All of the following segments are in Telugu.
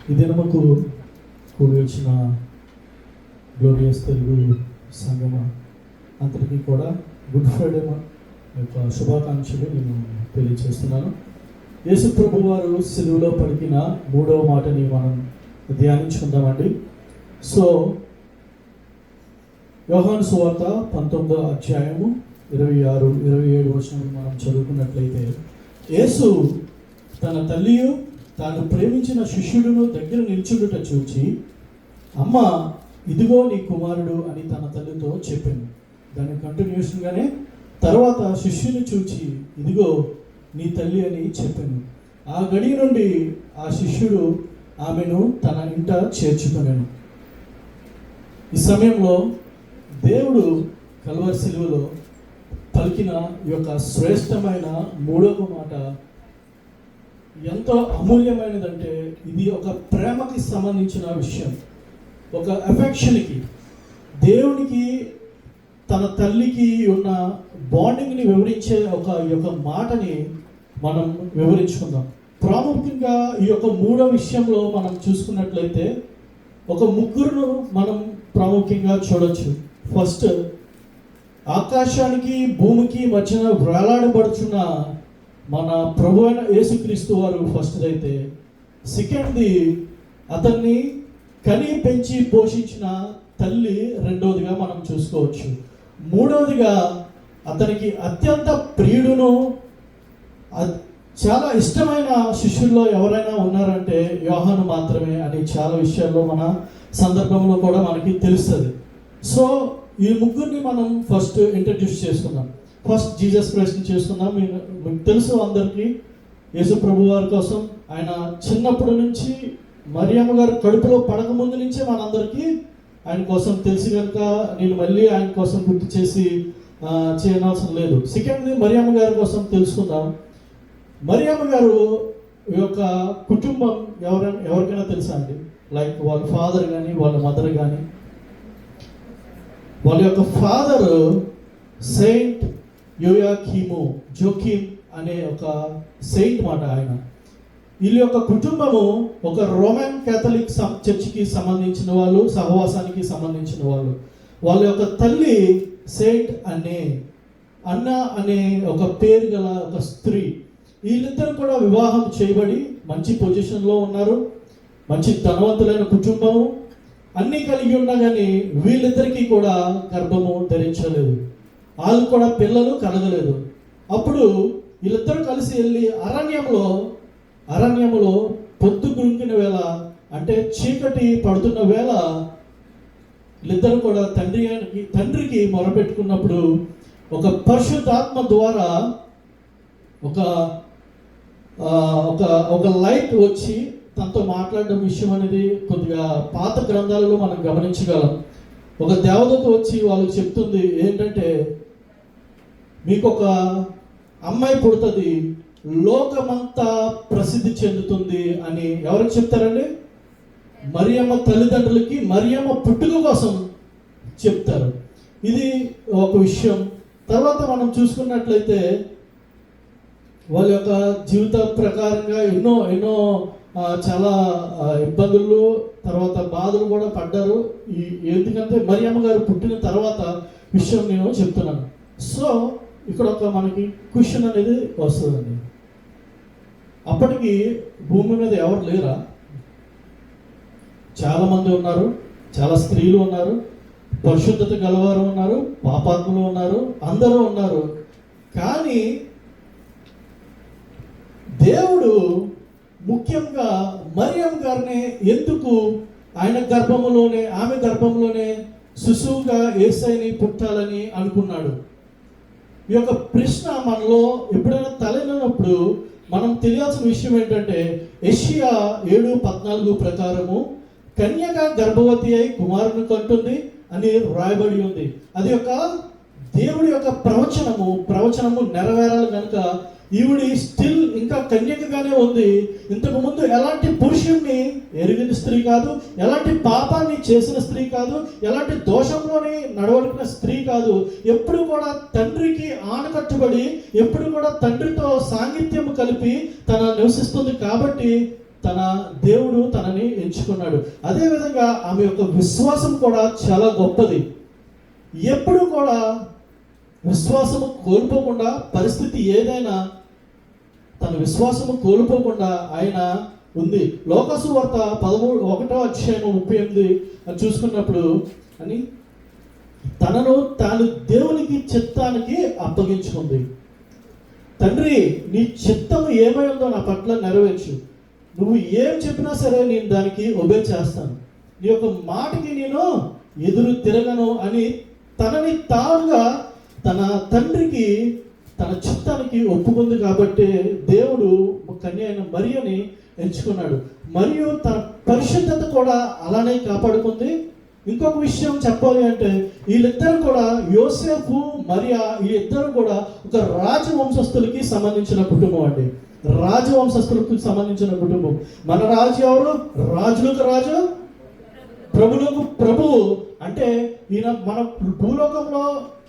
ఈ దినముకు కూడి వచ్చిన గ్లోరియస్ తెలుగు సంగమ అందరికీ కూడా గుడ్ ఫ్రైడే యొక్క శుభాకాంక్షలు నేను తెలియజేస్తున్నాను. యేసు ప్రభు వారు సిలువలో పలికిన 3వ మాటని మనం ధ్యానించుకుందామండి. సో యోహాను సువార్త 19వ అధ్యాయము 26-27 వచనాలు మనం చదువుకున్నట్లయితే, యేసు తన తల్లియు తాను ప్రేమించిన శిష్యుడును దగ్గర నిల్చుండుట చూచి, అమ్మ ఇదిగో నీ కుమారుడు అని తన తల్లితో చెప్పాను. దాని కంటిన్యూషన్గానే తర్వాత శిష్యుని చూచి ఇదిగో నీ తల్లి అని చెప్పాను. ఆ గడి నుండి ఆ శిష్యుడు ఆమెను తన ఇంట చేర్చుకున్నాను. ఈ సమయంలో దేవుడు కల్వరి సిలువలో పలికిన ఈ యొక్క శ్రేష్టమైన 3వ మాట ఎంతో అమూల్యమైనదంటే, ఇది ఒక ప్రేమకి సంబంధించిన విషయం. ఒక అఫెక్షన్కి, దేవునికి తన తల్లికి ఉన్న బాండింగ్ని వివరించే ఈ యొక్క మాటని మనం వివరించుకుందాం. ప్రాముఖ్యంగా ఈ యొక్క 3వ విషయంలో మనం చూసుకున్నట్లయితే ఒక ముగ్గురును మనం ప్రాముఖ్యంగా చూడొచ్చు. ఫస్ట్, ఆకాశానికి భూమికి మధ్యన వేలాడబడుచున్న మన ప్రభు అయిన యేసుక్రీస్తు వారు ఫస్ట్ అయితే, సెకండ్ది అతన్ని కని పెంచి పోషించిన తల్లి రెండవదిగా మనం చూసుకోవచ్చు. మూడవదిగా అతనికి అత్యంత ప్రియుడును చాలా ఇష్టమైన శిష్యుల్లో ఎవరైనా ఉన్నారంటే యోహాను మాత్రమే అని చాలా విషయాల్లో మన సందర్భంలో కూడా మనకి తెలుస్తుంది. సో ఈ ముగ్గురిని మనం ఫస్ట్ ఇంట్రడ్యూస్ చేసుకుందాం. ఫస్ట్ జీసస్ క్రైస్ట్ని చేసుకుందాం. మీకు తెలుసు అందరికీ, యేసు ప్రభు వారి కోసం ఆయన చిన్నప్పటి నుంచి మరియమ్మ గారు కడుపులో పడకముందు నుంచే మనందరికీ ఆయన కోసం తెలిసి కనుక నేను మళ్ళీ ఆయన కోసం గుర్తు చేసి చేయనవసరం లేదు. సెకండ్ది మరియమ్మ గారి కోసం తెలుసుకుందాం. మరియమ్మ గారు యొక్క కుటుంబం ఎవరికైనా తెలుసా అండి? లైక్ వాళ్ళ ఫాదర్ కానీ వాళ్ళ మదర్ కానీ. వాళ్ళ యొక్క ఫాదర్ సెయింట్ జోకిమ్ అనే ఒక సెయింట్ మాట ఆయన. వీళ్ళ యొక్క కుటుంబము ఒక రోమన్ క్యాథలిక్ చర్చికి సంబంధించిన వాళ్ళు, సహవాసానికి సంబంధించిన వాళ్ళు. వాళ్ళ యొక్క తల్లి సెయింట్ అన్న అనే ఒక పేరు గల ఒక స్త్రీ. వీళ్ళిద్దరు కూడా వివాహం చేయబడి మంచి పొజిషన్లో ఉన్నారు. మంచి ధనవంతులైన కుటుంబము అన్నీ కలిగి ఉన్నా కానీ వీళ్ళిద్దరికీ కూడా గర్భము ధరించలేదు. వాళ్ళు కూడా పిల్లలు కలగలేదు. అప్పుడు వీళ్ళిద్దరూ కలిసి వెళ్ళి అరణ్యంలో పొద్దు గుంకిన వేళ, అంటే చీకటి పడుతున్న వేళ వీళ్ళిద్దరు కూడా తండ్రికి మొరపెట్టుకున్నప్పుడు ఒక పరిశుద్ధాత్మ ద్వారా ఒక లైట్ వచ్చి తనతో మాట్లాడడం విషయం అనేది కొద్దిగా పాత గ్రంథాలలో మనం గమనించగలం. ఒక దేవదూత వచ్చి వాళ్ళకి చెప్తుంది ఏంటంటే, మీకు ఒక అమ్మాయి పుడుతుంది, లోకమంతా ప్రసిద్ధి చెందుతుంది అని. ఎవరికి చెప్తారండి? మరియమ్మ తల్లిదండ్రులకి మరియమ్మ పుట్టుక కోసం చెప్తారు. ఇది ఒక విషయం. తర్వాత మనం చూసుకున్నట్లయితే వాళ్ళ యొక్క జీవిత ప్రకారంగా ఎన్నో చాలా ఇబ్బందులు, తర్వాత బాధలు కూడా పడ్డారు. ఎందుకంటే మరియమ్మ గారు పుట్టిన తర్వాత విషయం నేను చెప్తున్నాను. సో ఇక్కడ ఒక మనకి క్వశ్చన్ అనేది వస్తుందండి. అప్పటికి భూమి మీద ఎవరు లేరా? చాలామంది ఉన్నారు, చాలా స్త్రీలు ఉన్నారు, పరిశుద్ధత గలవారు ఉన్నారు, పాపాత్ములు ఉన్నారు, అందరూ ఉన్నారు. కానీ దేవుడు ముఖ్యంగా మరియమ్మ గారిని ఎందుకు ఆమె గర్భంలోనే శిశువుగా యేసయ్యని పుట్టాలని అనుకున్నాడు? ఈ యొక్క ప్రశ్న మనలో ఎప్పుడైనా తలెత్తినప్పుడు మనం తెలియాల్సిన విషయం ఏంటంటే, యెషయా 7:14 ప్రకారము కన్యక గర్భవతి అయి కుమారుని కంటుంది అని రాయబడి ఉంది. అది ఒక దేవుడి యొక్క ప్రవచనము నెరవేరాలి కనుక ఈవిడి స్టిల్ ఇంకా కన్యకగానే ఉంది. ఇంతకు ముందు ఎలాంటి పురుషుణ్ణి ఎరిగిన స్త్రీ కాదు, ఎలాంటి పాపాన్ని చేసిన స్త్రీ కాదు, ఎలాంటి దోషంలోని నడవడిన స్త్రీ కాదు. ఎప్పుడు కూడా తండ్రికి ఆనకట్టుబడి, ఎప్పుడు కూడా తండ్రితో సాంగిత్యం కలిపి తన నివసిస్తుంది. కాబట్టి తన దేవుడు తనని ఎంచుకున్నాడు. అదేవిధంగా ఆమె యొక్క విశ్వాసం కూడా చాలా గొప్పది. ఎప్పుడు కూడా విశ్వాసము కోల్పోకుండా, పరిస్థితి ఏదైనా తన విశ్వాసము కోల్పోకుండా ఆయన ఉంది. లోకాసు వార్త 13:1-38 చూసుకున్నప్పుడు అని తనను తాను దేవునికి చిత్తానికి అప్పగించుకుంది. తండ్రి, నీ చిత్తం ఏమై ఉందో నా పట్ల నెరవేర్చు. నువ్వు ఏం చెప్పినా సరే నేను దానికి ఒబే చేస్తాను. నీ యొక్క మాటకి నేను ఎదురు తిరగను అని తనని తానుగా తన తండ్రికి, తన చిత్తానికి ఒప్పుకుంది. కాబట్టి దేవుడు కన్య అయిన మరియని ఎంచుకున్నాడు. మరియు తన పరిశుద్ధత కూడా అలానే కాపాడుకుంది. ఇంకొక విషయం చెప్పాలి అంటే, వీళ్ళిద్దరు కూడా, యోసేపు మరియా, ఈ ఇద్దరు కూడా ఒక రాజవంశస్థులకి సంబంధించిన కుటుంబం అండి. రాజవంశస్థులకు సంబంధించిన కుటుంబం. మన రాజు ఎవరు? రాజులకు రాజు, ప్రభులకు ప్రభువు. అంటే ఈయన మన భూలోకంలో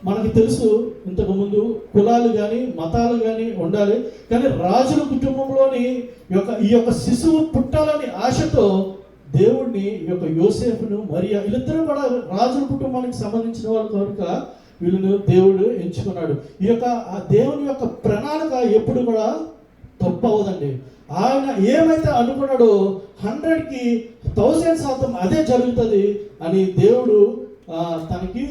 మనకి తెలుసు, ఇంతకు ముందు కులాలు కానీ మతాలు కానీ ఉండాలి, కానీ రాజుల కుటుంబంలోని ఈ యొక్క శిశువు పుట్టాలని ఆశతో దేవుడిని, ఈ యొక్క యోసేపును మరియా, వీళ్ళిద్దరూ కూడా రాజుల కుటుంబానికి సంబంధించిన వాళ్ళు కనుక వీళ్ళను దేవుడు ఎంచుకున్నాడు. ఈ యొక్క ఆ దేవుని యొక్క ప్రణాళిక ఎప్పుడు కూడా తప్పు అవ్వదండి. ఆయన ఏమైతే అనుకున్నాడో 100కి 1000% అదే జరుగుతుంది అని దేవుడు తనకి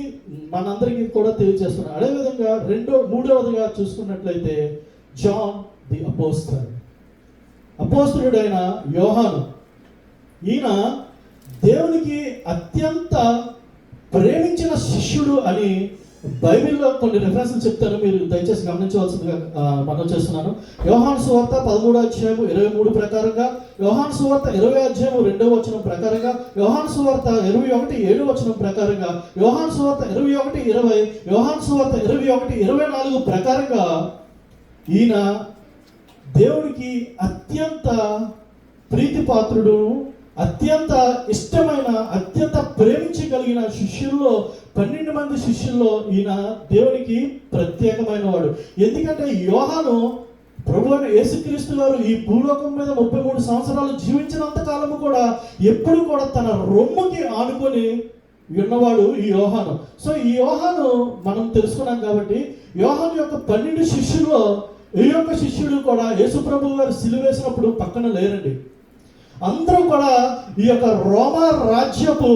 మనందరికీ కూడా తెలియజేస్తున్నాడు. అదేవిధంగా మూడవదిగా చూసుకున్నట్లయితే జాన్ ది అపోస్తలుడైన యోహాను. ఈయన దేవునికి అత్యంత ప్రేమించిన శిష్యుడు అని బైబిల్లో కొన్ని రెఫరెన్స్లు చెప్తాను, మీరు దయచేసి గమనించవలసిందిగా మనం చేస్తున్నాను. యోహాను సువార్త 13:23 ప్రకారంగా, యోహాను సువార్త 20:2 ప్రకారంగా, యోహాను సువార్త 21:7 ప్రకారంగా, యోహాను సువార్త 21:20, యోహాను సువార్త 21:24 ప్రకారంగా ఈయన దేవుడికి అత్యంత ప్రీతిపాత్రుడు, అత్యంత ఇష్టమైన, అత్యంత ప్రేమించగలిగిన శిష్యుల్లో 12 మంది శిష్యుల్లో ఈయన దేవునికి ప్రత్యేకమైన వాడు. ఎందుకంటే యోహాను ప్రభు అయిన యేసుక్రీస్తు గారు ఈ భూలోకం మీద 33 సంవత్సరాలు జీవించినంత కాలము కూడా ఎప్పుడు కూడా తన రొమ్ముకి ఆనుకొని ఉన్నవాడు ఈ యోహాను. సో ఈ యోహాను మనం తెలుసుకున్నాం కాబట్టి, యోహాను యొక్క 12 శిష్యుల్లో ఈ యొక్క శిష్యుడు కూడా యేసు ప్రభు గారు సిలువేసినప్పుడు పక్కన లేరండి. అందరూ కూడా ఈ యొక్క రోమా రాజ్యపు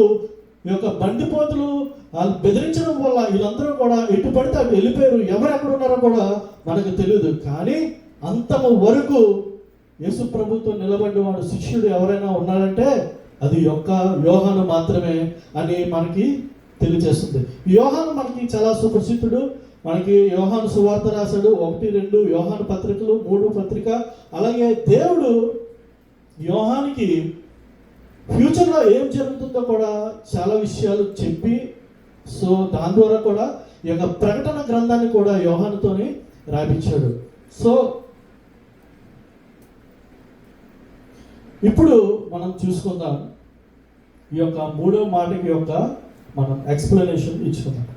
ఈ యొక్క బండిపోతులు వాళ్ళు బెదిరించడం వల్ల వీళ్ళందరూ కూడా ఎటు పడితే అటు వెళ్ళిపోయారు. ఎవరెక్కడ ఉన్నారో కూడా మనకు తెలియదు. కానీ అంతము వరకు యేసు ప్రభుతో నిలబడి వాడు శిష్యుడు ఎవరైనా ఉన్నారంటే అది యొక్క యోహాను మాత్రమే అని మనకి తెలియజేస్తుంది. యోహాను మనకి చాలా సుప్రసిద్ధుడు. మనకి యోహాను సువార్త రాశాడు, 1, 2 యోహాను పత్రికలు, 3 పత్రిక. అలాగే దేవుడు యోహానికి ఫ్యూచర్లో ఏం జరుగుతుందో కూడా చాలా విషయాలు చెప్పి, సో దాని ద్వారా కూడా ఈ యొక్క ప్రకటన గ్రంథాన్ని కూడా యోహానుతోనే రాయించాడు. సో ఇప్పుడు మనం చూసుకుందాం, ఈ యొక్క 3వ మాటకి యొక్క మనం ఎక్స్ప్లెనేషన్ ఇచ్చుకుందాం.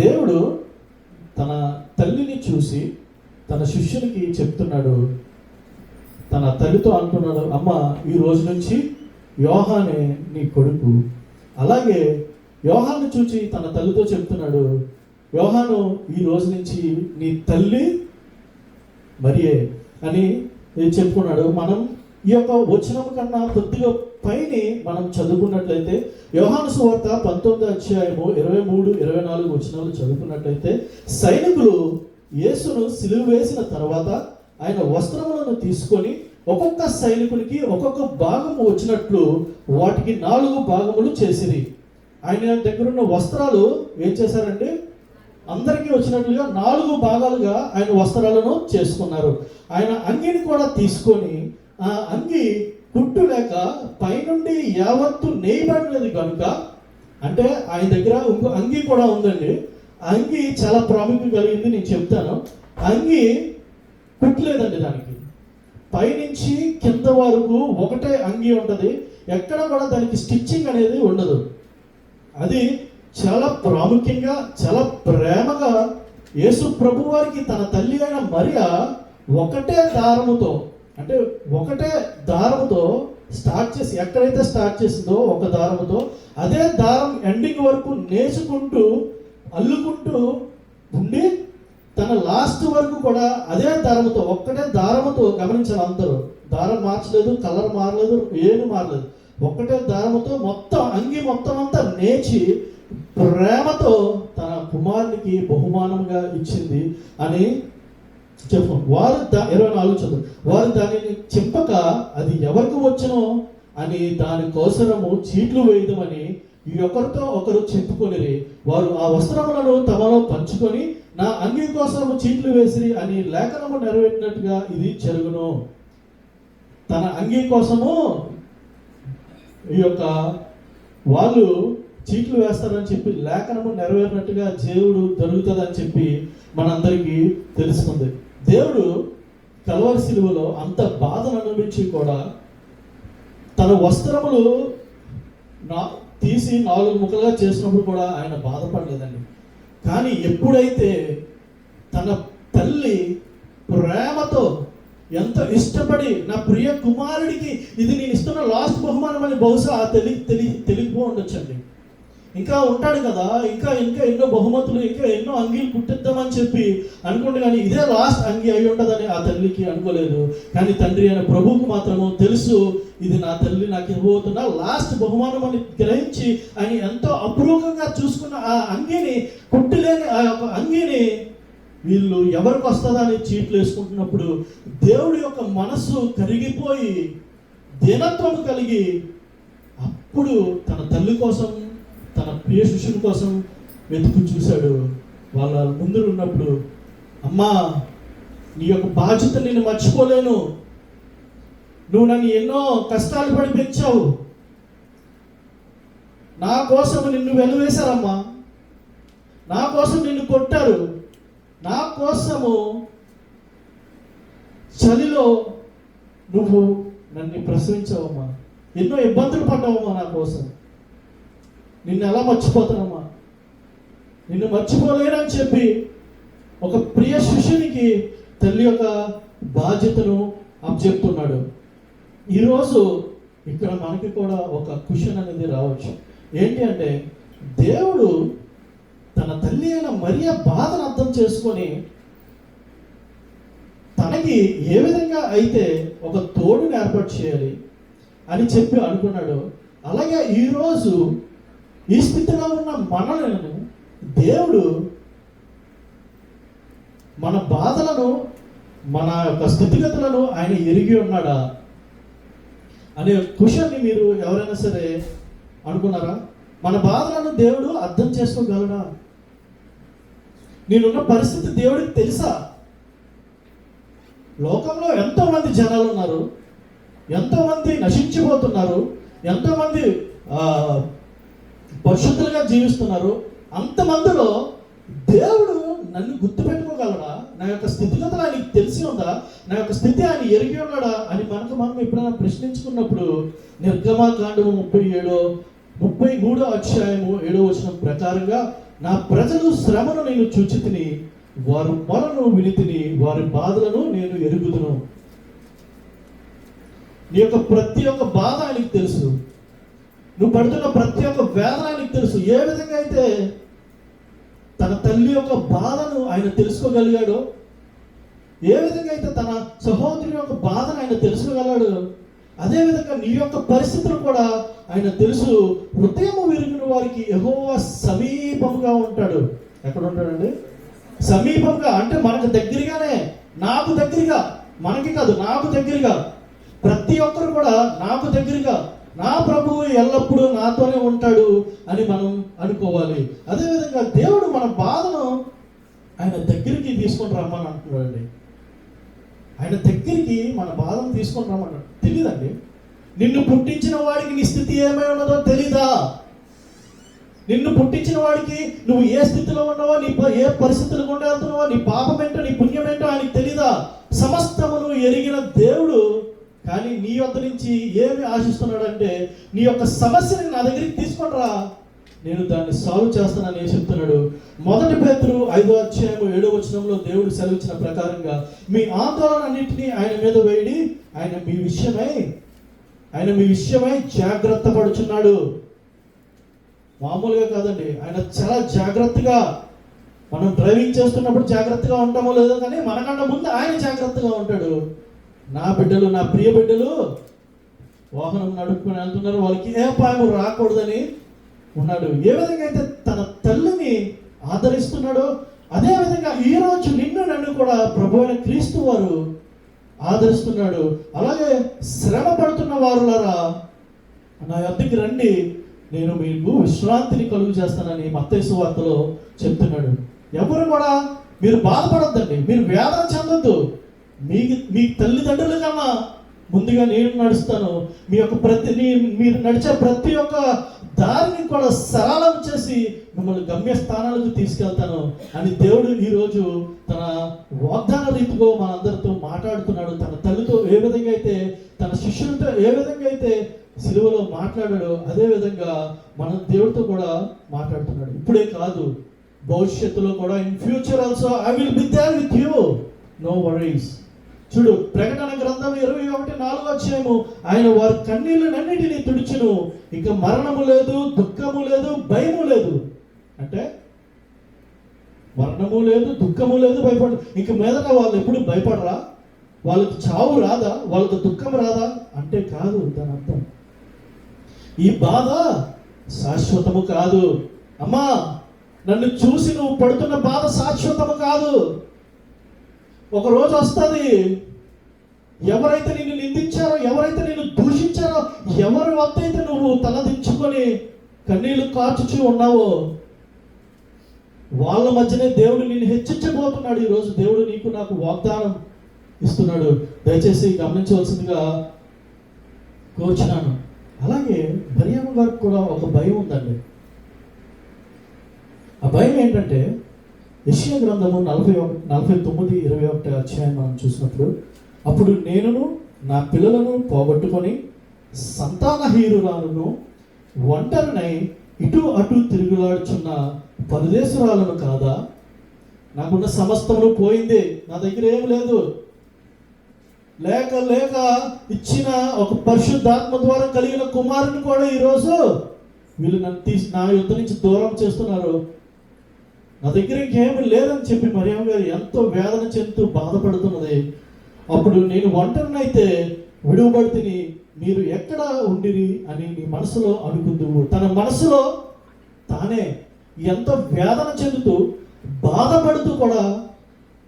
దేవుడు తన తల్లిని చూసి తన శిష్యునికి చెప్తున్నాడు, తన తల్లితో అంటున్నాడు, అమ్మ, ఈ రోజు నుంచి యోహానే నీ కొడుకు. అలాగే యోహాను చూచి తన తల్లితో చెప్తున్నాడు, యోహాను ఈ రోజు నుంచి నీ తల్లి మరియే అని చెప్పుకున్నాడు. మనం ఈ యొక్క వచనం కన్నా కొద్దిగా పైన మనం చదువుకున్నట్లయితే, యోహాను సువార్త 19:23-24 వచనాలు చదువుకున్నట్లయితే, సైనికులు యేసును సిలువ వేసిన తర్వాత ఆయన వస్త్రములను తీసుకొని ఒక్కొక్క సైనికునికి ఒక్కొక్క భాగము వచ్చినట్లు వాటికి 4 భాగములు చేసిరి. ఆయన దగ్గర ఉన్న వస్త్రాలు ఏం చేశారంటే, అందరికీ వచ్చినట్లుగా 4 భాగాలుగా ఆయన వస్త్రాలను చేసుకున్నారు. ఆయన అంగిని కూడా తీసుకొని, ఆ అంగి కుట్టు లేక పైనుండి యావత్తు నేయబడలేదు కనుక, అంటే ఆయన దగ్గర ఇంకో అంగి కూడా ఉందండి. అంగి చాలా ప్రాముఖ్యం కలిగింది, నేను చెప్తాను. అంగి కుట్టలేదండి, దానికి పైనుంచి కింద వరకు ఒకటే అంగి ఉంటుంది. ఎక్కడ కూడా దానికి స్టిచ్చింగ్ అనేది ఉండదు. అది చాలా ప్రాముఖ్యంగా, చాలా ప్రేమగా యేసు ప్రభు వారికి తన తల్లి అయిన మరియ ఒకటే దారముతో, అంటే ఒకటే దారముతో స్టార్ట్ చేసి, ఎక్కడైతే స్టార్ట్ చేసిందో ఒక దారముతో అదే దారం ఎండింగ్ వరకు నేర్చుకుంటూ అల్లుకుంటూ ఉండి తన లాస్ట్ వరకు కూడా అదే దారముతో, ఒక్కటే దారముతో, గమనించాలి అందరూ, దారం మార్చలేదు, కలర్ మారలేదు, ఏమి మారలేదు, ఒక్కటే దారముతో మొత్తం అంగి మొత్తం అంతా నేర్చి ప్రేమతో తన కుమారునికి బహుమానంగా ఇచ్చింది అని చెప్పు. వారు 24 చదువు, వారు దానిని చింపక అది ఎవరికి వచ్చునో అని దాని కోసరము చీట్లు వేయదమని ఒకరితో ఒకరు చెప్పుకొనిరి. వారు ఆ వస్త్రములను తమలో పంచుకొని నా అంగీ కోసము చీట్లు వేసిరి అని లేఖనము నెరవేరినట్టుగా ఇది జరుగును. తన అంగీ కోసము ఈ యొక్క వాళ్ళు చీట్లు వేస్తారని చెప్పి లేఖనము నెరవేరినట్టుగా దేవుడు జరుగుతుందని చెప్పి మనందరికీ తెలుస్తుంది. దేవుడు కల్వరి శిలువలో అంత బాధను అనుభవించి కూడా తన వస్త్రములు తీసి 4 ముక్కలుగా చేసినప్పుడు కూడా ఆయన బాధపడలేదండి. కానీ ఎప్పుడైతే తన తల్లి ప్రేమతో ఎంతో ఇష్టపడి నా ప్రియ కుమారుడికి ఇది నేను ఇస్తున్న లాస్ట్ బహుమానం అని బహుశా తెలియకపో ఉండొచ్చండి. ఇంకా ఉంటాడు కదా, ఇంకా ఎన్నో బహుమతులు, ఇంకా ఎన్నో అంగీలు కుట్టిద్దామని చెప్పి అనుకోండి, కానీ ఇదే లాస్ట్ అంగీ అయి ఉండదని ఆ తల్లికి అనుకోలేదు. కానీ తండ్రి అయిన ప్రభువుకు మాత్రము తెలుసు, ఇది నా తల్లి నాకు ఇవ్వబోతున్న లాస్ట్ బహుమానం అని గ్రహించి ఆయన ఎంతో అపురూపంగా చూసుకున్న ఆ అంగీని, కుట్టిలేని ఆ యొక్క అంగీని వీళ్ళు ఎవరికి వస్తుందా అని చీట్లు వేసుకుంటున్నప్పుడు దేవుడి యొక్క మనస్సు కరిగిపోయి దీనత్వం కలిగి అప్పుడు తన తల్లి కోసం, తన ప్రియ శిష్యుని కోసం వెతుకు చూశాడు. వాళ్ళ ముందు ఉన్నప్పుడు, అమ్మా నీ యొక్క బాధ్యత నేను మర్చిపోలేను, నువ్వు నన్ను ఎన్నో కష్టాలు పడి పెంచావు, నా కోసం నిన్ను వెలువేశారమ్మా, నా కోసం నిన్ను కొట్టారు, నా కోసము చలిలో నువ్వు నన్ను ప్రసవించావమ్మా, ఎన్నో ఇబ్బందులు పడ్డావమ్మా, నా కోసం నిన్ను ఎలా మర్చిపోతానమ్మా, నిన్ను మర్చిపోలేనని చెప్పి ఒక ప్రియ శిష్యునికి తల్లి యొక్క బాధ్యతను అప్పచెప్తున్నాడు. ఈరోజు ఇక్కడ మనకి కూడా ఒక క్వశ్చన్ అనేది రావచ్చు. ఏంటి అంటే, దేవుడు తన తల్లి అయిన మరియ బాధను అర్థం చేసుకొని తనకి ఏ విధంగా అయితే ఒక తోడుని ఏర్పాటు చేయాలి అని చెప్పి అనుకున్నాడు, అలాగే ఈరోజు ఈ స్థితిలో ఉన్న మనలను దేవుడు మన బాధలను, మన యొక్క స్థితిగతులను ఆయన ఎరిగి ఉన్నాడా అనే క్వశ్చన్ని మీరు ఎవరైనా సరే అనుకున్నారా? మన బాధలను దేవుడు అర్థం చేసుకోగలడా? నేనున్న పరిస్థితి దేవుడికి తెలుసా? లోకంలో ఎంతోమంది జనాలు ఉన్నారు, ఎంతోమంది నశించిపోతున్నారు, ఎంతోమంది పరిశుద్ధులుగా జీవిస్తున్నారు. అంతమందిలో దేవుడు నన్ను గుర్తుపెట్టుకోగలడా? నా యొక్క స్థితిగతులు ఆయనకి తెలిసి ఉందా? నా యొక్క స్థితి ఆయన ఎరిగి ఉన్నాడా అని మనం ఎప్పుడైనా ప్రశ్నించుకున్నప్పుడు నిర్గమకాండము 33వ అధ్యాయము 7వ వచనం ప్రకారంగా, నా ప్రజలు శ్రమను నేను చూచితిని, వారు మొరను వినితిని, వారి బాధలను నేను ఎరుగుదును. నీ యొక్క ప్రతి ఒక్క బాధ ఆయనకి తెలుసు, నువ్వు పడుతున్న ప్రతి ఒక్క వేదన ఆయనకి తెలుసు. ఏ విధంగా అయితే తన తల్లి యొక్క బాధను ఆయన తెలుసుకోగలిగాడో, ఏ విధంగా అయితే తన సహోదరి యొక్క బాధను ఆయన తెలుసుకోగలిగాడు, అదేవిధంగా నీ యొక్క పరిస్థితులు కూడా ఆయన తెలుసు. హృదయము విరిగిన వారికి యెహోవా సమీపంగా ఉంటాడు. ఎక్కడ ఉంటాడండి? సమీపంగా అంటే మనకు దగ్గరగానే, నాకు దగ్గరగా, మనకి కాదు నాకు దగ్గరగా, ప్రతి ఒక్కరు కూడా నాకు దగ్గరగా, నా ప్రభువు ఎల్లప్పుడూ నాతోనే ఉంటాడు అని మనం అనుకోవాలి. అదేవిధంగా దేవుడు మన బాధను ఆయన దగ్గరికి తీసుకొని రమ్మని అంటున్నాడండి. ఆయన దగ్గరికి మన బాధను తీసుకొని రమ్మన్నాడు. తెలీదండి? నిన్ను పుట్టించిన వాడికి నీ స్థితి ఏమై ఉన్నదో తెలీదా? నిన్ను పుట్టించిన వాడికి నువ్వు ఏ స్థితిలో ఉన్నావో, ఏ పరిస్థితులు గుండా వెళ్తున్నావో, నీ పాపం ఏంటో నీ పుణ్యం ఏంటో ఆయనకి తెలీదా? సమస్తమును ఎరిగిన దేవుడు కానీ నీ వద్ద నుంచి ఏమి ఆశిస్తున్నాడంటే, నీ యొక్క సమస్యని నా దగ్గరికి తీసుకొని రా, నేను దాన్ని సాల్వ్ చేస్తానని చెప్తున్నాడు. 1 పేతురు 5:7 దేవుడు సెలవిచ్చిన ప్రకారంగా మీ ఆందోళన అన్నింటినీ ఆయన మీద వేయడి, ఆయన మీ విషయమై జాగ్రత్త పడుచున్నాడు. మామూలుగా కాదండి, ఆయన చాలా జాగ్రత్తగా, మనం డ్రైవింగ్ చేస్తున్నప్పుడు జాగ్రత్తగా ఉంటామో లేదో కానీ మనకన్నా ముందు ఆయన జాగ్రత్తగా ఉంటాడు. నా బిడ్డలు, నా ప్రియ బిడ్డలు వాహనం నడుపుకొని వెళ్తున్నారు, వాళ్ళకి ఏ అపాయం రాకూడదని ఉన్నాడు. ఏ విధంగా అయితే తన తల్లిని ఆదరిస్తున్నాడో అదే విధంగా ఈరోజు నిన్ను నన్ను కూడా ప్రభు అయిన క్రీస్తు వారు ఆదరిస్తున్నాడు. అలాగే శ్రమ పడుతున్న వారులారా నా యొద్దకు రండి, నేను మీకు విశ్రాంతిని కలుగు చేస్తానని మత్తయి సువార్తలో చెప్తున్నాడు. ఎవరు కూడా మీరు బాధపడొద్దండి, మీరు వేదన చెందొద్దు. మీ తల్లిదండ్రుల కన్నా ముందుగా నేను నడుస్తాను. మీరు నడిచే ప్రతి ఒక్క దారిని కూడా సరళం చేసి మిమ్మల్ని గమ్యస్థానాలకు తీసుకెళ్తాను అని దేవుడు ఈరోజు తన వాగ్దాన రీతిలో మనందరితో మాట్లాడుతున్నాడు. తన తల్లితో ఏ విధంగా అయితే, తన శిష్యులతో ఏ విధంగా అయితే సిలువలో మాట్లాడాడో అదే విధంగా మన దేవుడితో కూడా మాట్లాడుతున్నాడు. ఇప్పుడే కాదు, భవిష్యత్తులో కూడా in future also I will be there with you, no worries. చూడు, ప్రకటన గ్రంథం 21:4 ఆయన వారి కన్నీళ్ళనన్నిటినీ తుడిచును, ఇక మరణము లేదు, దుఃఖము లేదు, భయము లేదు. అంటే మరణము లేదు, దుఃఖము లేదు, భయపడ ఇంక మీదట వాళ్ళు ఎప్పుడు భయపడరా? వాళ్ళకి చావు రాదా? వాళ్ళకి దుఃఖం రాదా అంటే కాదు. దాని అర్థం ఈ బాధ శాశ్వతము కాదు. అమ్మా, నన్ను చూసి నువ్వు పడుతున్న బాధ శాశ్వతము కాదు. ఒక రోజు వస్తుంది, ఎవరైతే నిన్ను నిందించారో, ఎవరైతే నిన్ను దూషించారో, ఎవరి వద్దైతే నువ్వు తలదించుకొని కన్నీళ్లు కార్చుచూ ఉన్నావో వాళ్ళ మధ్యనే దేవుడు నిన్ను హెచ్చించబోతున్నాడు. ఈరోజు దేవుడు నీకు నాకు వాగ్దానం ఇస్తున్నాడు. దయచేసి గమనించవలసిందిగా కోరుచున్నాను. అలాగే మరియమ్మ గారికి కూడా ఒక భయం ఉందండి. ఆ భయం ఏంటంటే యెషయా గ్రంథము 49:21 మనం చూసినప్పుడు, అప్పుడు నేనును నా పిల్లలను పోగొట్టుకొని సంతానహీనురాలను ఒంటరినై ఇటు అటు తిరుగులాడుచున్న పరదేశురాలను కాదా? నాకున్న సమస్తమును పోయింది, నా దగ్గర ఏం లేదు. లేక లేక ఇచ్చిన ఒక పరిశుద్ధాత్మ ద్వారా కలిగిన కుమారుని కూడా ఈరోజు వీళ్ళు నన్ను నా యుద్ధ నుంచి దూరం చేస్తున్నారు, నా దగ్గర ఇంకేమీ లేదని చెప్పి మరియమ్మ గారు ఎంతో వేదన చెందుతూ బాధపడుతున్నది. అప్పుడు నేను ఒంటరినైతే విడువబడితిని, మీరు ఎక్కడ ఉండిరి అని నీ మనసులో అనుకుందువు. తన మనసులో తానే ఎంతో వేదన చెందుతూ బాధపడుతూ కూడా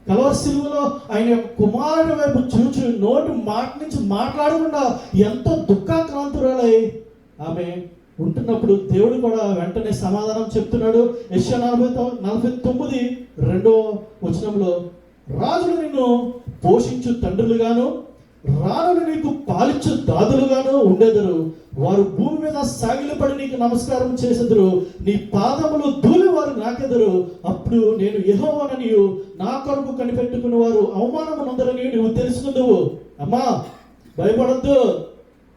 కల్వరి సిలువలో ఆయన యొక్క కుమారుడి వైపు చూచి నోటి మాట నుంచి మాట్లాడకుండా ఎంతో దుఃఖాక్రాంతురాలై ఆమె ఉంటున్నప్పుడు దేవుడు కూడా వెంటనే సమాధానం చెప్తున్నాడు. యెషయా 49:2 రాజులు నిన్ను పోషించు తండ్రులుగాను, రాణులు నీకు పాలించు దాదులుగాను ఉండెదరు. వారు భూమి మీద సాగిలపడి నీకు నమస్కారం చేసెదరు, నీ పాదములు ధూళి వారు నాకెదరు. అప్పుడు నేను యెహోవాననియు నా కొరకు కనిపెట్టుకుని వారు అవమానము నొందరని నువ్వు తెలుసుకుందువు. అమ్మా, భయపడద్దు,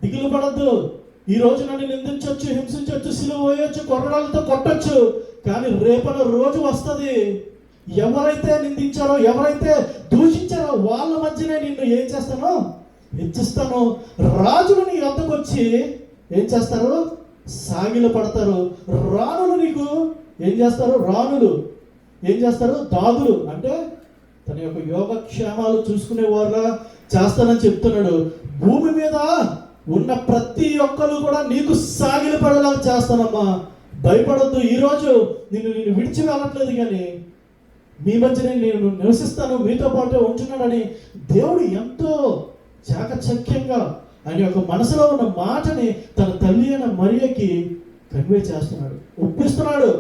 దిగులు పడద్దు. ఈ రోజు నన్ను నిందించవచ్చు, హింసించవచ్చు, సిలువ వేయొచ్చు, కొరడాలతో కొట్టొచ్చు, కానీ రేపటి రోజు వస్తుంది. ఎవరైతే నిందించారో, ఎవరైతే దూషించారో వాళ్ళ మధ్యనే నిన్ను ఏం చేస్తానో హెచ్చిస్తాను. రాజులు నీ వద్దకు వచ్చి ఏం చేస్తారు? సాగిల పడతారు. రాణులు నీకు ఏం చేస్తారు? రాణులు ఏం చేస్తారు? దాదులు అంటే తన యొక్క యోగక్షేమాలు చూసుకునేవారుగా చేస్తానని చెప్తున్నాడు. భూమి మీద ఉన్న ప్రతి ఒక్కరు కూడా నీకు సాగిల పడేలా చేస్తానమ్మా, భయపడద్దు. ఈరోజు నేను విడిచి వెళ్ళట్లేదు, కానీ మీ మధ్యనే నేను నివసిస్తాను, మీతో పాటు ఉంటున్నాడని దేవుడు ఎంతో చాకచక్యంగా ఆయన యొక్క మనసులో ఉన్న మాటని తన తల్లి అయిన మరియకి కన్వే చేస్తున్నాడు, ఒప్పిస్తున్నాడు.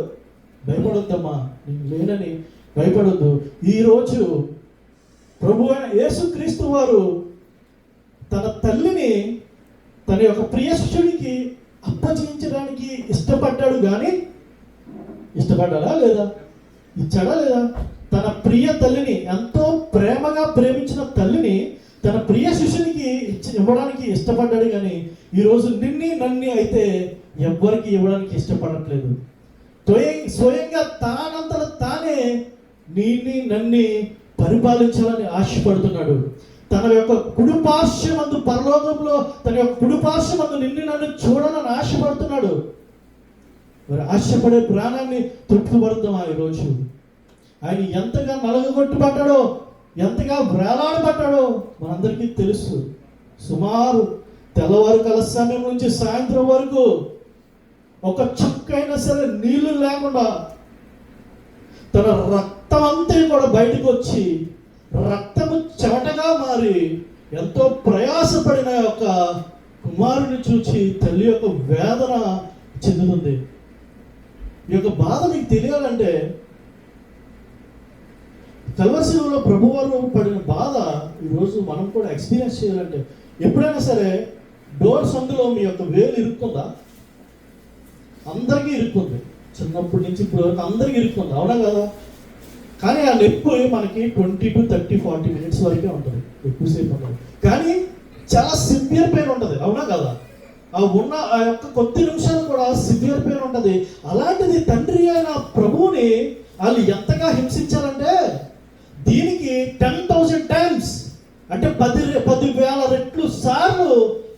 భయపడొద్దమ్మా, నేను లేనని భయపడొద్దు. ఈరోజు ప్రభు అయిన యేసుక్రీస్తు వారు తన తల్లిని తన యొక్క ప్రియ శిష్యుడికి అప్పగించడానికి ఇష్టపడ్డాడు. కానీ ఇష్టపడ్డాడా లేదా? ఇచ్చాడా లేదా? తన ప్రియ తల్లిని, ఎంతో ప్రేమగా ప్రేమించిన తల్లిని తన ప్రియ శిష్యునికి ఇవ్వడానికి ఇష్టపడ్డాడు. కానీ ఈరోజు నన్ను అయితే ఎవ్వరికి ఇవ్వడానికి ఇష్టపడట్లేదు. స్వయంగా తానంతలో తానే నిన్ని నన్ని పరిపాలించాలని ఆశపడుతున్నాడు. తన యొక్క కుడిపార్శ్వమందు పరలోకంలో తన యొక్క కుడిపార్శ్వమందు నిన్ను నన్ను చూడాలని ఆశపడుతున్నాడు. మరి ఆశపడే ప్రాణాన్ని తృప్తిపడుతాం. ఈరోజు ఆయన ఎంతగా నలగగొట్టుబడ్డాడో, ఎంతగా వేలాడబడ్డాడో మనందరికీ తెలుసు. సుమారు తెల్లవారు కాల సమయం నుంచి సాయంత్రం వరకు ఒక చుక్కైనా సరే నీళ్లు లేకుండా తన రక్తం అంతా కూడా బయటకు వచ్చి రక్తము చెమటగా మారి ఎంతో ప్రయాసపడిన యొక్క కుమారుని చూచి తల్లి యొక్క వేదన చెందుతుంది. ఈ యొక్క బాధ మీకు తెలియాలంటే కల్వరిశిలువలో ప్రభువారు పడిన బాధ ఈరోజు మనం కూడా ఎక్స్పీరియన్స్ చేయాలంటే, ఎప్పుడైనా సరే డోర్ సందులో మీ యొక్క వేలు ఇరుక్కుందా? అందరికీ ఇరుక్కుంది. చిన్నప్పటి నుంచి ఇప్పుడు వరకు అందరికీ ఇరుక్కుంది, అవునా కదా? కానీ ఆ నొప్పి మనకి 20 to 30, 40 minutes వరకే ఉంటుంది, ఎక్కువసేపు ఉంటుంది. కానీ చాలా సివియర్ పెయిన్ ఉంటుంది, అవునా కదా? ఆ యొక్క కొద్ది నిమిషాలు కూడా సివియర్ పెయిన్ ఉంటుంది. అలాంటిది తండ్రి అయిన ప్రభువుని వాళ్ళు ఎంతగా హింసించారంటే దీనికి 10,000 times, అంటే 10,000 రెట్లు సార్లు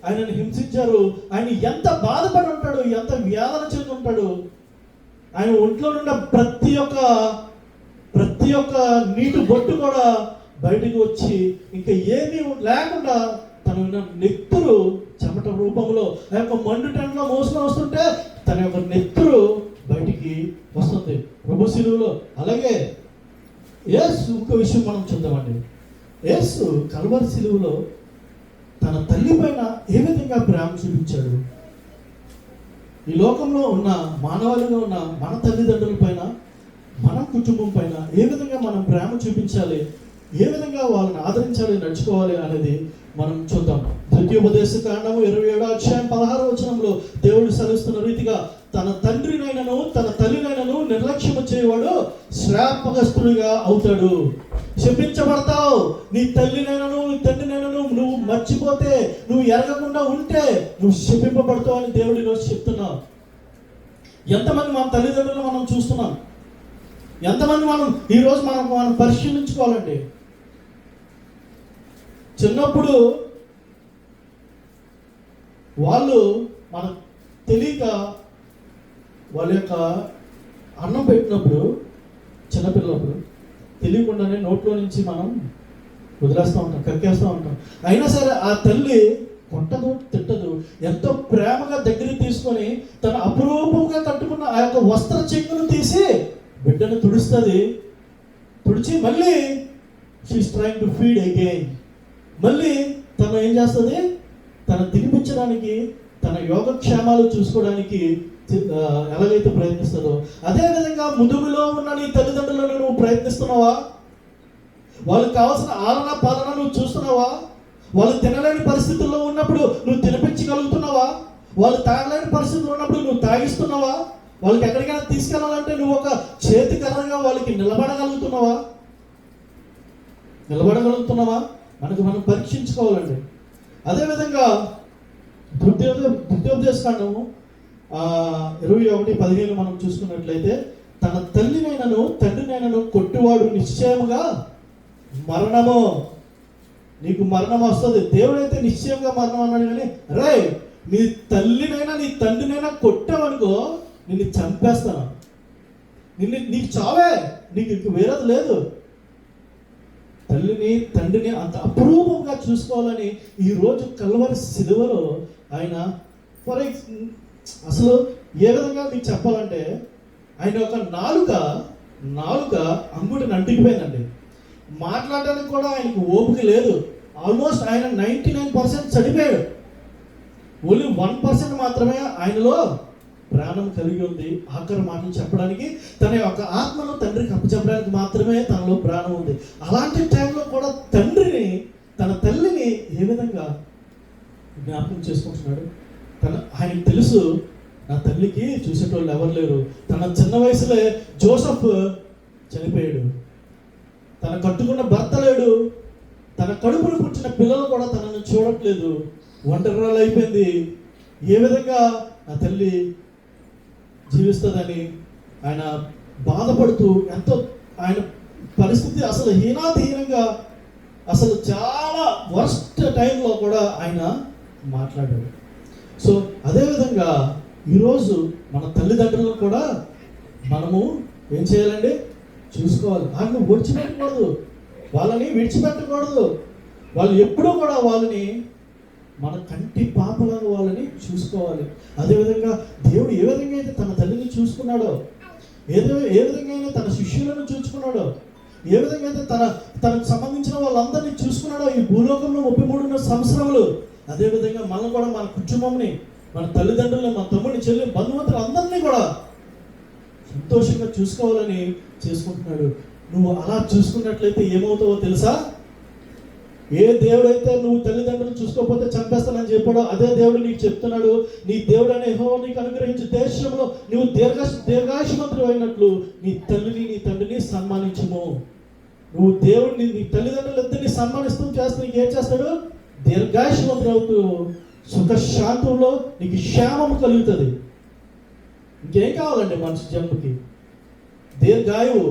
ఆయనను హింసించారు. ఆయన ఎంత బాధపడి ఉంటాడు, ఎంత వేదన చెంది ఉంటాడు. ఆయన ఒంట్లో నుండి ప్రతి ఒక్క నీటి బొట్టు కూడా బయటకు వచ్చి ఇంకా ఏమీ లేకుండా తన నెత్తురు చెమట రూపంలో ఆ యొక్క మండు టెంట్లో మోసుకొని వస్తుంటే తన యొక్క నెత్తురు బయటికి వస్తుంది ప్రభు శిలువలో. అలాగే యేసు ఇంకో విషయం మనం చూద్దామండి. యేసు కల్వరి శిలువలో తన తల్లి పైన ఏ విధంగా ప్రేమ చూపించాడు. ఈ లోకంలో ఉన్న మానవాళిగా ఉన్న మన తల్లిదండ్రుల పైన, మన కుటుంబం పైన ఏ విధంగా మనం ప్రేమ చూపించాలి, ఏ విధంగా వాళ్ళని ఆదరించాలి, నడుచుకోవాలి అనేది మనం చూద్దాం. ద్వితీయోపదేశకాండము 27:16 దేవుడు సెలవిస్తున్న రీతిగా తన తండ్రినైనను తన తల్లినైనను నిర్లక్ష్యము చేయవాడు శ్రాపగ్రస్తుడిగా అవుతాడు. శపించబడతావు. నీ తల్లినైనను నీ తండ్రినైనను నువ్వు మర్చిపోతే, నువ్వు ఎరగకుండా ఉంటే నువ్వు శపింపబడతావు అని దేవుడు ఈరోజు చెప్తున్నావు. ఎంతమంది మన తల్లిదండ్రులు మనం చూస్తున్నాం, ఎంతమంది మనం ఈరోజు మనం పరిశీలించుకోవాలండి. చిన్నప్పుడు వాళ్ళు మనకు తెలియక వాళ్ళ యొక్క అన్నం పెట్టినప్పుడు, చిన్నపిల్లప్పుడు తెలియకుండానే నోట్లో నుంచి మనం వదిలేస్తూ ఉంటాం, కక్కేస్తూ ఉంటాం. అయినా సరే ఆ తల్లి కొట్టదు, తిట్టదు, ఎంతో ప్రేమగా దగ్గరికి తీసుకొని తన అపురూపంగా కట్టుకున్న ఆ యొక్క వస్త్ర చెంగును తీసి బిడ్డను తుడుస్తుంది. తుడిచి మళ్ళీ she's trying to feed again. మళ్ళీ తను ఏం చేస్తుంది, తను తినిపించడానికి, తన యోగక్షేమాలు చూసుకోవడానికి ఎలాగైతే ప్రయత్నిస్తుందో అదేవిధంగా ముదుగులో ఉన్న నీ తల్లిదండ్రులను నువ్వు ప్రయత్నిస్తున్నావా? వాళ్ళకి కావాల్సిన ఆలన పాలన నువ్వు చూస్తున్నావా? వాళ్ళు తినలేని పరిస్థితుల్లో ఉన్నప్పుడు నువ్వు తినిపించగలుగుతున్నావా? వాళ్ళు తాగలేని పరిస్థితుల్లో ఉన్నప్పుడు నువ్వు తాగిస్తున్నావా? వాళ్ళకి ఎక్కడికైనా తీసుకెళ్ళాలంటే నువ్వు ఒక చేతి కర్రగా వాళ్ళకి నిలబడగలుగుతున్నావా? మనం పరీక్షించుకోవాలండి. అదేవిధంగా ద్వితీయోపదేశకాండము 21:15 మనం చూసుకున్నట్లయితే తన తల్లినైనను తండ్రినైనను కొట్టువాడు నిశ్చయముగా మరణము, నీకు మరణం వస్తుంది. దేవుడైతే నిశ్చయంగా మరణం అన్నాడు. కానీ రే, నీ తల్లినైనా నీ తండ్రినైనా కొట్టావనుకో నిన్ను చంపేస్తాను, నీకు చావే, నీకు వేరేది లేదు. తల్లిని తండ్రిని అంత అపురూపంగా చూసుకోవాలని ఈరోజు కల్వరి శిలువలో ఆయన అసలు ఏ విధంగా మీకు చెప్పాలంటే ఆయన ఒక నాలుక అంగుటిని అంటికిపోయిందండి. మాట్లాడడానికి కూడా ఆయనకు ఓపిక లేదు. ఆల్మోస్ట్ ఆయన 99% చనిపోయాడు. ఓన్లీ 1% మాత్రమే ఆయనలో ప్రాణం కలిగి ఉంది. ఆఖరి మాటలు చెప్పడానికి, తన యొక్క ఆత్మను తండ్రికి అప్పచెప్పడానికి మాత్రమే తనలో ప్రాణం ఉంది. అలాంటి టైంలో కూడా తన తల్లిని ఏ విధంగా జ్ఞాపకం చేసుకుంటున్నాడు. ఆయనకు తెలుసు, నా తల్లికి చూసేటోళ్ళు ఎవరు లేరు. తన చిన్న వయసులో జోసెఫ్ చనిపోయాడు, తన కట్టుకున్న భర్త లేడు, తన కడుపును పుట్టిన పిల్లలు కూడా తనను చూడట్లేదు, ఒంటరిరాలు అయిపోయింది. ఏ విధంగా నా తల్లి జీవిస్తుందని ఆయన బాధపడుతూ ఎంతో ఆయన పరిస్థితి అసలు హీనాతిహీనంగా అసలు చాలా వర్స్ట్ టైంలో కూడా ఆయన మాట్లాడాడు. సో అదేవిధంగా ఈరోజు మన తల్లిదండ్రులను కూడా మనము ఏం చేయాలండి? చూసుకోవాలి. వాళ్ళని విడిచిపెట్టకూడదు, వాళ్ళని విడిచిపెట్టకూడదు. వాళ్ళు ఎప్పుడూ కూడా వాళ్ళని మన కంటి పాపలను వాళ్ళని చూసుకోవాలి. అదేవిధంగా దేవుడు ఏ విధంగా అయితే తన తల్లిని చూసుకున్నాడో, ఏ విధంగా అయితే తన శిష్యులను చూసుకున్నాడో, ఏ విధంగా అయితే తనకు సంబంధించిన వాళ్ళందరినీ చూసుకున్నాడో ఈ భూలోకంలో 33 సంవత్సరములు, అదేవిధంగా మనం కూడా మన కుటుంబంని, మన తల్లిదండ్రులని, మన తమ్ముడిని, చెల్లి, బంధుమిత్రులు అందరినీ కూడా సంతోషంగా చూసుకోవాలని చేసుకుంటున్నాడు. నువ్వు అలా చూసుకున్నట్లయితే ఏమవుతావో తెలుసా? ఏ దేవుడైతే నువ్వు తల్లిదండ్రులు చూసుకోకపోతే చంపేస్తానని చెప్పాడో అదే దేవుడు నీకు చెప్తున్నాడు, నీ దేవుడు అనే యెహోవా నీకు అనుగ్రహించే దేశంలో నువ్వు దీర్ఘాయుష్మంతుడు అయినట్లు నీ తల్లిని నీ తండ్రిని సన్మానించుము. నువ్వు దేవుడిని, నీ తల్లిదండ్రులు ఇద్దరిని సన్మానిస్తూ చేస్తూ నీకు ఏం చేస్తాడు? దీర్ఘాయుష్మంతుడు అవుతూ సుఖశాంతంలో నీకు క్షేమము కలుగుతుంది. ఇంకేం కావాలండి మనిషి జన్మకి? దీర్ఘాయువు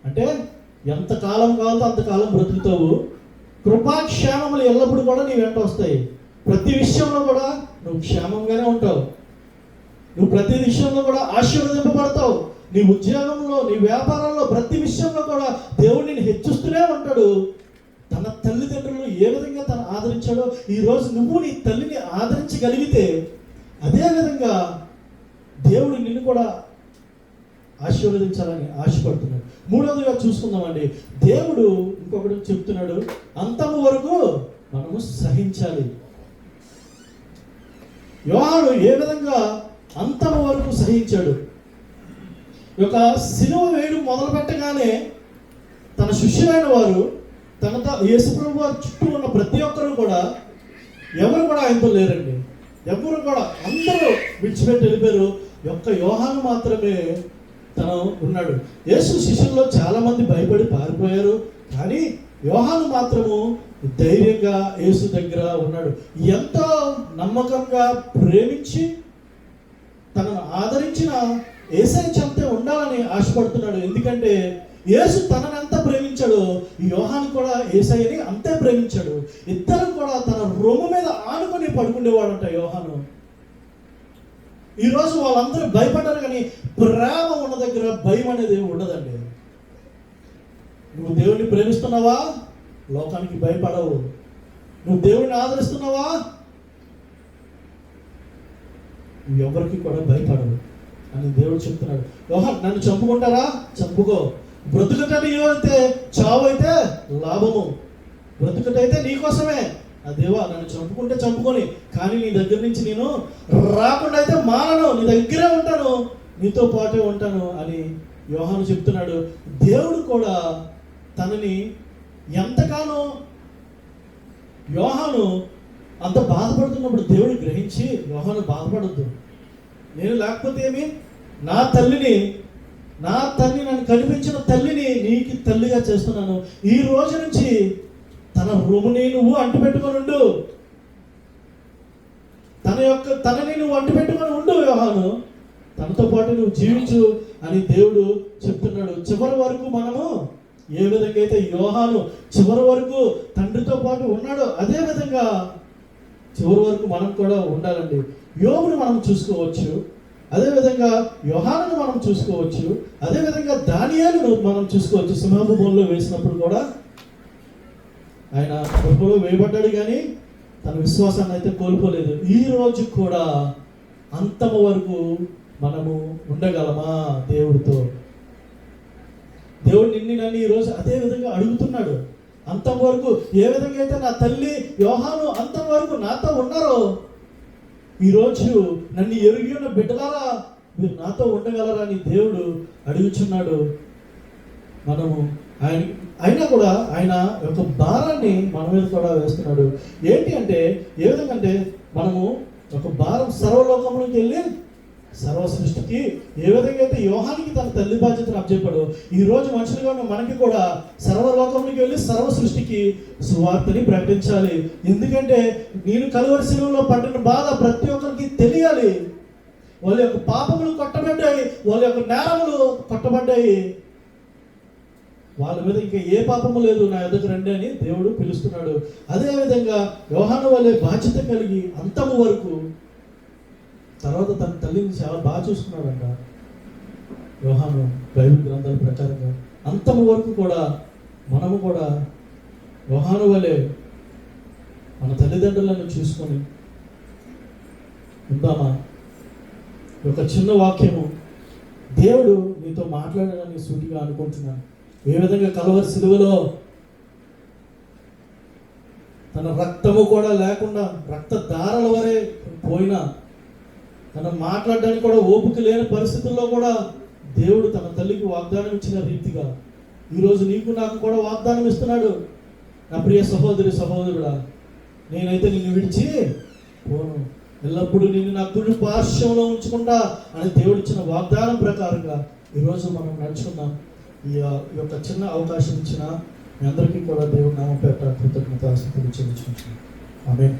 అంటే ఎంతకాలం కావాలో అంతకాలం బ్రతుకుతావు. కృపాక్షేమములు ఎల్లప్పుడూ కూడా నీ వెంట వస్తాయి. ప్రతి విషయంలో కూడా నువ్వు క్షేమంగానే ఉంటావు. నువ్వు ప్రతి విషయంలో కూడా ఆశీర్వదింపబడతావు. నీ ఉద్యోగంలో, నీ వ్యాపారంలో, ప్రతి విషయంలో కూడా దేవుడు నిన్ను హెచ్చిస్తూనే ఉంటాడు. తన తల్లిదండ్రులు ఏ విధంగా తను ఆదరించాడో ఈరోజు నువ్వు నీ తల్లిని ఆదరించగలిగితే అదేవిధంగా దేవుడు నిన్ను కూడా ఆశీర్వదించాలని ఆశపడుతున్నాడు. మూడవదిగా చూసుకుందామండి, దేవుడు ఇంకొకటి చెప్తున్నాడు, అంతము వరకు మనము సహించాలి. యోహాను ఏ విధంగా అంతము వరకు సహించాడు? ఒక సిలువ వేయడం మొదలు పెట్టగానే తన శిష్యులైన వారు, తనతో యేసుప్రభు వారి చుట్టూ ఉన్న ప్రతి ఒక్కరు కూడా ఎవరు కూడా ఆయనతో లేరండి. ఎవరు కూడా అందరూ విడిచిపెట్టి వెళ్ళిపోయారు. ఒక్క యోహాను మాత్రమే తను ఉన్నాడు. యేసు శిష్యుల్లో చాలా మంది భయపడి పారిపోయారు, కానీ యోహాను మాత్రము ధైర్యంగా యేసు దగ్గర ఉన్నాడు. ఎంతో నమ్మకంగా ప్రేమించి తనను ఆదరించిన యేసయ్య చెంతే ఉండాలని ఆశపడుతున్నాడు. ఎందుకంటే యేసు తనని ఎంత ప్రేమించాడో యోహాను కూడా యేసయ్యని అంతే ప్రేమించాడు. ఇద్దరు కూడా తన రొమ్ము మీద ఆనుకొని పడుకునేవాడంట యోహాను. ఈరోజు వాళ్ళందరూ భయపడ్డారు, కానీ ప్రేమ ఉన్న దగ్గర భయం అనేది ఉండదండి. నువ్వు దేవుడిని ప్రేమిస్తున్నావా? లోకానికి భయపడవు. నువ్వు దేవుడిని ఆదరిస్తున్నావా? నువ్వు ఎవరికి కూడా భయపడవు అని దేవుడు చెప్తున్నాడు. యోహాను, నన్ను చంపుకుంటారా? చంపుకో. బ్రతుకటని అయితే చావు అయితే లాభము, బ్రతుకటైతే నీకోసమే. ఆ దేవా, నన్ను చంపుకుంటే చంపుకొని, కానీ నీ దగ్గర నుంచి నేను రాకుండా అయితే మానను, నీ దగ్గరే ఉంటాను, నీతో పాటే ఉంటాను అని యోహాను చెప్తున్నాడు. దేవుడు కూడా తనని ఎంతగానో యోహాను అంత బాధపడుతున్నప్పుడు దేవుడు గ్రహించి, యోహాను బాధపడద్దు, నేను లేకపోతే ఏమి, నా తల్లిని నన్ను కనిపించిన తల్లిని నీకు తల్లిగా చేస్తున్నాను. ఈ రోజు నుంచి తన రొమ్ముని నువ్వు అంటు పెట్టుకొని ఉండు, తనని నువ్వు అంటు పెట్టుకొని ఉండు యోహాను, తనతో పాటు నువ్వు జీవించు అని దేవుడు చెప్తున్నాడు. చివరి వరకు మనము ఏ విధంగా అయితే యోహాను చివరి వరకు తండ్రితో పాటు ఉన్నాడో అదే విధంగా చివరి వరకు మనం కూడా ఉండాలండి. యోబుని మనం చూసుకోవచ్చు, అదేవిధంగా యోహానును మనం చూసుకోవచ్చు, అదేవిధంగా దానియేలును మనం చూసుకోవచ్చు. సింహపు బోన్లో వేసినప్పుడు కూడా ఆయన కృపలో వేయబడ్డాడు, కానీ తన విశ్వాసాన్ని అయితే కోల్పోలేదు. ఈ రోజు కూడా అంతము వరకు మనము ఉండగలమా దేవుడితో? దేవుడు నన్ను ఈరోజు అదే విధంగా అడుగుతున్నాడు. అంతం వరకు ఏ విధంగా అయితే నా తల్లి యోహాను అంతం వరకు నాతో ఉన్నారో, ఈరోజు నన్ను ఎరిగి ఉన్న బిడ్డలారా మీరు నాతో ఉండగలరా అని దేవుడు అడుగుచున్నాడు. మనము అయినా కూడా ఆయన యొక్క భారాన్ని మన మీద కూడా వేస్తున్నాడు. ఏంటి అంటే, ఏ విధంగా అంటే మనము ఒక భారం సర్వలోకంలోకి వెళ్ళి సర్వ సృష్టికి ఏ విధంగా అయితే యోహానికి తన తల్లి బాధ్యతను అప్పచెప్పాడు, ఈ రోజు మనుషులుగా ఉన్న మనకి కూడా సర్వలోకంలోకి వెళ్ళి సర్వ సృష్టికి సువార్తని ప్రకటించాలి. ఎందుకంటే నేను కలువరి శిలువలో పడిన బాధ ప్రతి ఒక్కరికి తెలియాలి. వాళ్ళ యొక్క పాపములు కొట్టబడ్డాయి, వాళ్ళ యొక్క నేరములు కొట్టబడ్డాయి. వాళ్ళ మీద ఇంకా ఏ పాపము లేదు, నా ఎదుగు రండి అని దేవుడు పిలుస్తున్నాడు. అదేవిధంగా యోహాను వలె బాధ్యత కలిగి అంతము వరకు, తర్వాత తన తల్లిని చాలా బాగా చూసుకున్నాడంట యోహాను బైబిల్ గ్రంథాల ప్రకారంగా. అంతము వరకు కూడా మనము కూడా యోహాను వలె మన తల్లిదండ్రులను చూసుకొని ఉందామా? ఒక చిన్న వాక్యము దేవుడు నీతో మాట్లాడాలని సూటిగా అనుకుంటున్నాను. ఏ విధంగా కలవరి సిలువలో తన రక్తము కూడా లేకుండా రక్తధారల వరే పోయినా, తన మాట్లాడడానికి కూడా ఓపిక లేని పరిస్థితుల్లో కూడా దేవుడు తన తల్లికి వాగ్దానం ఇచ్చిన రీతిగా ఈరోజు నీకు నాకు కూడా వాగ్దానం ఇస్తున్నాడు. నా ప్రియ సహోదరి సహోదరుడా, నేనైతే నిన్ను విడిచి పోను, ఎల్లప్పుడూ నిన్ను నా కుడి పార్శ్వంలో ఉంచుకుంటా అని దేవుడు ఇచ్చిన వాగ్దానం ప్రకారంగా ఈరోజు మనం నడుచుకున్నాం. ఈ యొక్క చిన్న అవకాశం ఇచ్చిన మీ అందరికీ కూడా దేవుడి నామం పేరిట కృతజ్ఞతాస్తుతులు చెల్లించుకుంటున్నాం. ఆమేన్.